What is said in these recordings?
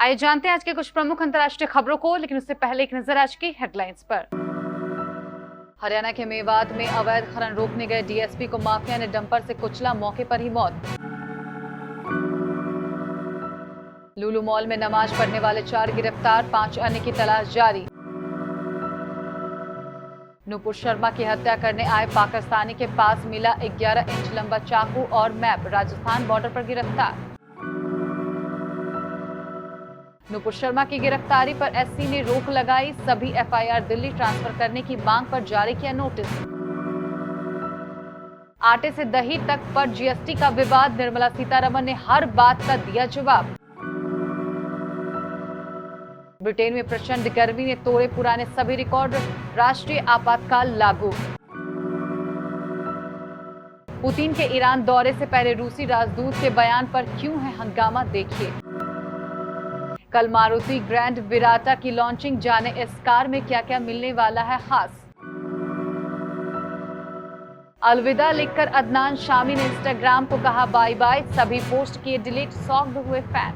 आइए जानते हैं आज के कुछ प्रमुख अंतर्राष्ट्रीय खबरों को, लेकिन उससे पहले एक नजर आज की हेडलाइंस पर। हरियाणा के मेवात में अवैध खनन रोकने गए डीएसपी को माफिया ने डंपर से कुचला, मौके पर ही मौत। लुलु मॉल में नमाज पढ़ने वाले 4 गिरफ्तार, 5 अन्य की तलाश जारी। नूपुर शर्मा की हत्या करने आए पाकिस्तानी के पास मिला 11 इंच लंबा चाकू और मैप, राजस्थान बॉर्डर पर गिरफ्तार। नूपुर शर्मा की गिरफ्तारी पर एससी ने रोक लगाई, सभी एफआईआर दिल्ली ट्रांसफर करने की मांग पर जारी किया नोटिस। आटे से दही तक पर जीएसटी का विवाद, निर्मला सीतारमण ने हर बात का दिया जवाब। ब्रिटेन में प्रचंड गर्मी ने तोड़े पुराने सभी रिकॉर्ड, राष्ट्रीय आपातकाल लागू। पुतिन के ईरान दौरे से पहले रूसी राजदूत के बयान पर क्यों है हंगामा, देखिए। कल मारुति ग्रैंड विराटा की लॉन्चिंग, जाने इस कार में क्या क्या मिलने वाला है खास। अलविदा लिखकर अदनान शामी ने इंस्टाग्राम को कहा बाय बाय, सभी पोस्ट किए डिलीट, सॉक्ड हुए फैन।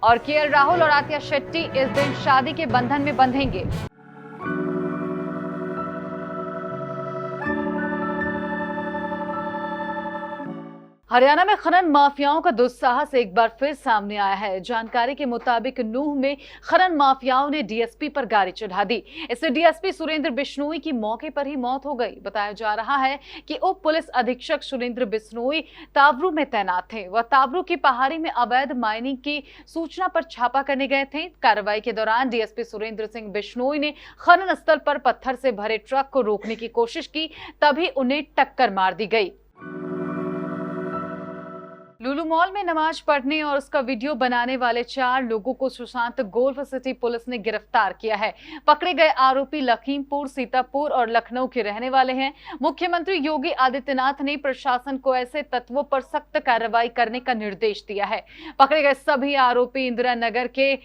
और केएल राहुल और आतिया शेट्टी इस दिन शादी के बंधन में बंधेंगे। हरियाणा में खनन माफियाओं का दुस्साहस एक बार फिर सामने आया है। जानकारी के मुताबिक नूह में खनन माफियाओं ने डीएसपी पर गाड़ी चढ़ा दी। इससे डीएसपी सुरेंद्र बिश्नोई की मौके पर ही मौत हो गई। बताया जा रहा है कि उप पुलिस अधीक्षक सुरेंद्र बिश्नोई तावरू में तैनात थे। वह तावरू की पहाड़ी में अवैध माइनिंग की सूचना पर छापा करने गए थे। कार्रवाई के दौरान डीएसपी सुरेंद्र सिंह बिश्नोई ने खनन स्थल पर पत्थर से भरे ट्रक को रोकने की कोशिश की, तभी उन्हें टक्कर मार दी गई। लुलु मॉल में नमाज पढ़ने और उसका वीडियो बनाने वाले 4 लोगों को सुशांत गोल्फ सिटी पुलिस ने गिरफ्तार किया है। पकड़े गए आरोपी लखीमपुर, सीतापुर और लखनऊ के रहने वाले हैं। मुख्यमंत्री योगी आदित्यनाथ ने प्रशासन को ऐसे तत्वों पर सख्त कार्रवाई करने का निर्देश दिया है। पकड़े गए सभी आरोपी इंदिरा नगर के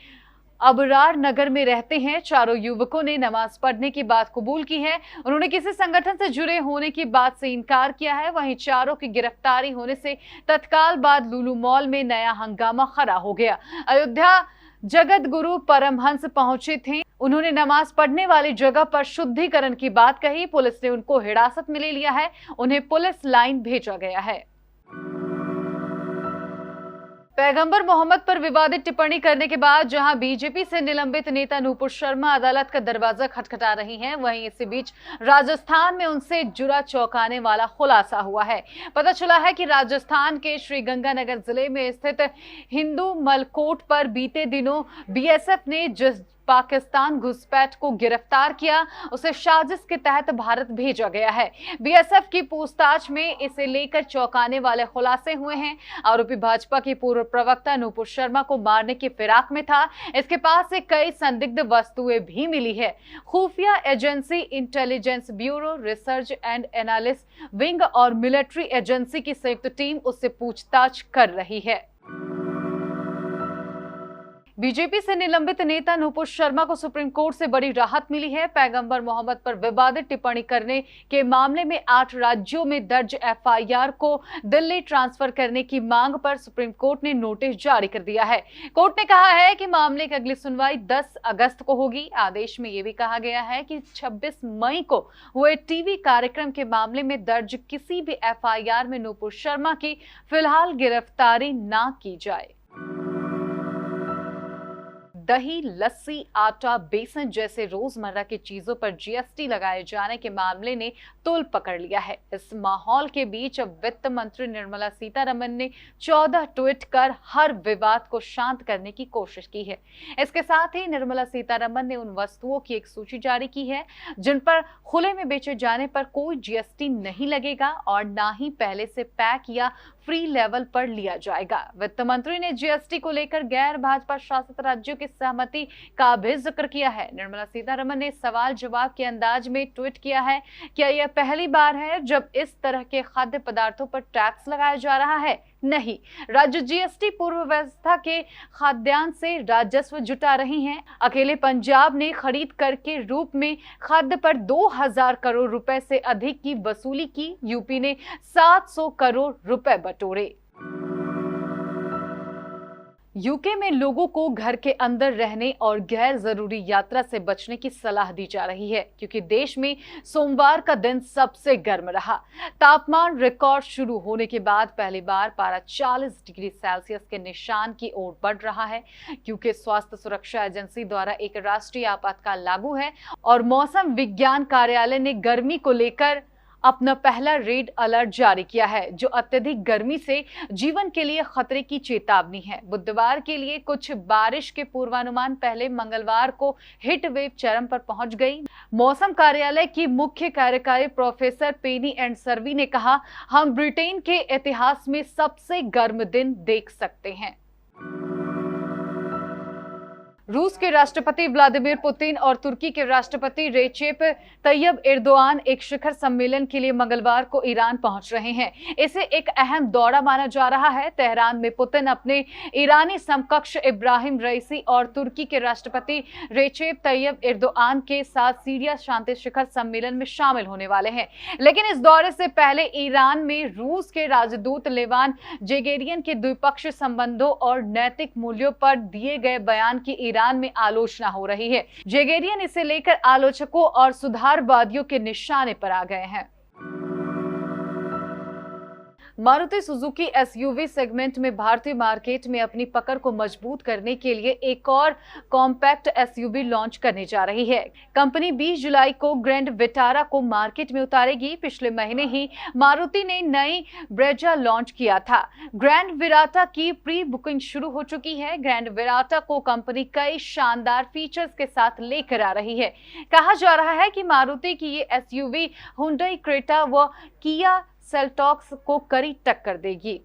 अबरार नगर में रहते हैं। चारों युवकों ने नमाज पढ़ने की बात कबूल की है। उन्होंने किसी संगठन से जुड़े होने की बात से इनकार किया है। वहीं चारों की गिरफ्तारी होने से तत्काल बाद लुलु मॉल में नया हंगामा खड़ा हो गया। अयोध्या जगत गुरु परमहंस पहुंचे थे। उन्होंने नमाज पढ़ने वाली जगह पर शुद्धिकरण की बात कही। पुलिस ने उनको हिरासत में ले लिया है। उन्हें पुलिस लाइन भेजा गया है। पैगंबर मोहम्मद पर विवादित टिप्पणी करने के बाद जहां बीजेपी से निलंबित नेता नूपुर शर्मा अदालत का दरवाजा खटखटा रही हैं, वहीं इसी बीच राजस्थान में उनसे जुड़ा चौंकाने वाला खुलासा हुआ है। पता चला है कि राजस्थान के श्रीगंगानगर जिले में स्थित हिंदू मलकोट पर बीते दिनों बीएसएफ ने जिस पाकिस्तान घुसपैठ को गिरफ्तार किया, उसे साजिश के तहत भारत भेजा गया है। बीएसएफ की पूछताछ में इसे लेकर चौंकाने वाले खुलासे हुए हैं। आरोपी भाजपा की पूर्व प्रवक्ता नूपुर शर्मा को मारने की फिराक में था। इसके पास से कई संदिग्ध वस्तुएं भी मिली है। खुफिया agency, intelligence bureau, research and analysis wing और मिलिट्री एजेंसी की संयुक्त टीम उससे पूछताछ कर रही है। बीजेपी से निलंबित नेता नूपुर शर्मा को सुप्रीम कोर्ट से बड़ी राहत मिली है। पैगंबर मोहम्मद पर विवादित टिप्पणी करने के मामले में 8 राज्यों में दर्ज एफआईआर को दिल्ली ट्रांसफर करने की मांग पर सुप्रीम कोर्ट ने नोटिस जारी कर दिया है। कोर्ट ने कहा है कि मामले की अगली सुनवाई 10 अगस्त को होगी। आदेश में यह भी कहा गया है कि 26 मई को हुए टीवी कार्यक्रम के मामले में दर्ज किसी भी एफआईआर में नूपुर शर्मा की फिलहाल गिरफ्तारी न की जाए। दही, लस्सी, आटा, बेसन जैसे रोजमर्रा की चीजों पर जीएसटी लगाए जाने के मामले ने तूल पकड़ लिया है। इस माहौल के बीच अब वित्त मंत्री निर्मला सीतारमण ने 14 ट्वीट कर हर विवाद को शांत करने की कोशिश की है। इसके साथ ही निर्मला सीतारमण ने उन वस्तुओं की एक सूची जारी की है जिन पर खुले में बेचे जाने पर कोई जीएसटी नहीं लगेगा और ना ही पहले से पैक या फ्री लेवल पर लिया जाएगा। वित्त मंत्री ने जीएसटी को लेकर गैर भाजपा शासित राज्यों की सहमति का भी जिक्र किया है। निर्मला सीतारमण ने सवाल जवाब के अंदाज में ट्वीट किया है, क्या यह पहली बार है जब इस तरह के खाद्य पदार्थों पर टैक्स लगाया जा रहा है? नहीं, राज्य जीएसटी पूर्व व्यवस्था के खाद्यान्न से राजस्व जुटा रही हैं। अकेले पंजाब ने खरीद कर के रूप में खाद्य पर 2000 करोड़ रुपए से अधिक की वसूली की। यूपी ने 700 करोड़ रुपए बटोरे। यूके में लोगों को घर के अंदर रहने और गैर जरूरी यात्रा से बचने की सलाह दी जा रही है, क्योंकि देश में सोमवार का दिन सबसे गर्म रहा। तापमान रिकॉर्ड शुरू होने के बाद पहली बार पारा 40 डिग्री सेल्सियस के निशान की ओर बढ़ रहा है। क्योंकि स्वास्थ्य सुरक्षा एजेंसी द्वारा एक राष्ट्रीय आपातकाल लागू है और मौसम विज्ञान कार्यालय ने गर्मी को लेकर अपना पहला रेड अलर्ट जारी किया है, जो अत्यधिक गर्मी से जीवन के लिए खतरे की चेतावनी है। बुधवार के लिए कुछ बारिश के पूर्वानुमान पहले मंगलवार को हीट वेव चरम पर पहुंच गई। मौसम कार्यालय की मुख्य कार्यकारी प्रोफेसर पेनी एंड सर्वी ने कहा, हम ब्रिटेन के इतिहास में सबसे गर्म दिन देख सकते हैं। रूस के राष्ट्रपति व्लादिमीर पुतिन और तुर्की के राष्ट्रपति रेचेप तैयब एर्दोआन एक शिखर सम्मेलन के लिए मंगलवार को ईरान पहुंच रहे हैं। इसे एक अहम दौरा माना जा रहा है। तेहरान में पुतिन अपने ईरानी समकक्ष इब्राहिम रईसी और तुर्की के राष्ट्रपति रेचेप तैयब एर्दोआन के साथ सीरिया शांति शिखर सम्मेलन में शामिल होने वाले हैं। लेकिन इस दौरे से पहले ईरान में रूस के राजदूत लेवान जेगेरियन के द्विपक्षीय संबंधों और नैतिक मूल्यों पर दिए गए बयान की ईरान में आलोचना हो रही है। जेगेरियन इसे लेकर आलोचकों और सुधारवादियों के निशाने पर आ गए हैं। मारुति सुजुकी एसयूवी सेगमेंट में भारतीय मार्केट में अपनी पकड़ को मजबूत करने के लिए एक और कॉम्पैक्ट एसयूवी लॉन्च करने जा रही है। कंपनी 20 जुलाई को ग्रैंड विटारा को मार्केट में उतारेगी। पिछले महीने ही मारुति ने नई ब्रेजा लॉन्च किया था। ग्रैंड विटारा की प्री बुकिंग शुरू हो चुकी है। ग्रैंड विटारा को कंपनी कई शानदार फीचर्स के साथ लेकर आ रही है। कहा जा रहा है कि मारुति की ये एसयूवी हुंडई क्रेटा व किया सेल्टॉक्स को कड़ी टक्कर देगी।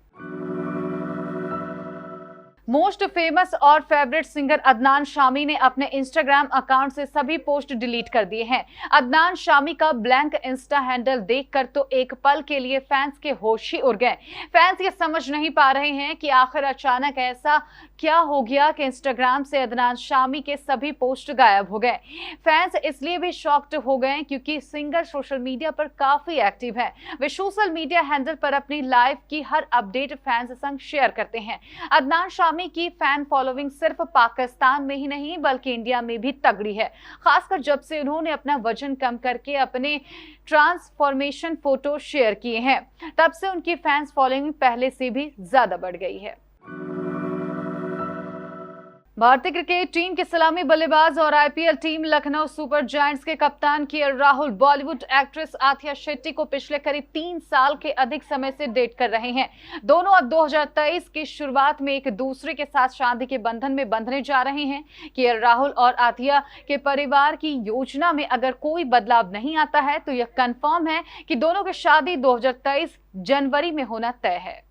मोस्ट फेमस और फेवरेट सिंगर अदनान शामी ने अपने इंस्टाग्राम अकाउंट से सभी पोस्ट डिलीट कर दिए हैं। अदनान शामी का ब्लैंक इंस्टा हैंडल देखकर तो एक पल के लिए फैंस के होश ही उड़ गए। फैंस ये समझ नहीं पा रहे हैं कि आखिर अचानक ऐसा क्या हो गया कि इंस्टाग्राम से अदनान शामी के सभी पोस्ट गायब हो गए। फैंस इसलिए भी शॉक्ड हो गए क्योंकि सिंगर सोशल मीडिया पर काफी एक्टिव है। वे सोशल मीडिया हैंडल पर अपनी लाइफ की हर अपडेट फैंस संग शेयर करते हैं। अदनान शामी की फैन फॉलोइंग सिर्फ पाकिस्तान में ही नहीं बल्कि इंडिया में भी तगड़ी है। खासकर जब से उन्होंने अपना वजन कम करके अपने ट्रांसफॉर्मेशन फोटो शेयर किए हैं, तब से उनकी फैंस फॉलोइंग पहले से भी ज्यादा बढ़ गई है। भारतीय क्रिकेट टीम के सलामी बल्लेबाज और IPL team Lucknow super giants के कप्तान केएल राहुल बॉलीवुड एक्ट्रेस आथिया शेट्टी को पिछले करीब 3 साल के अधिक समय से डेट कर रहे हैं। दोनों अब 2023 की शुरुआत में एक दूसरे के साथ शादी के बंधन में बंधने जा रहे हैं। केएल राहुल और आथिया के परिवार की योजना में अगर कोई बदलाव नहीं आता है तो यह कंफर्म है कि दोनों की शादी 2023 जनवरी में होना तय है।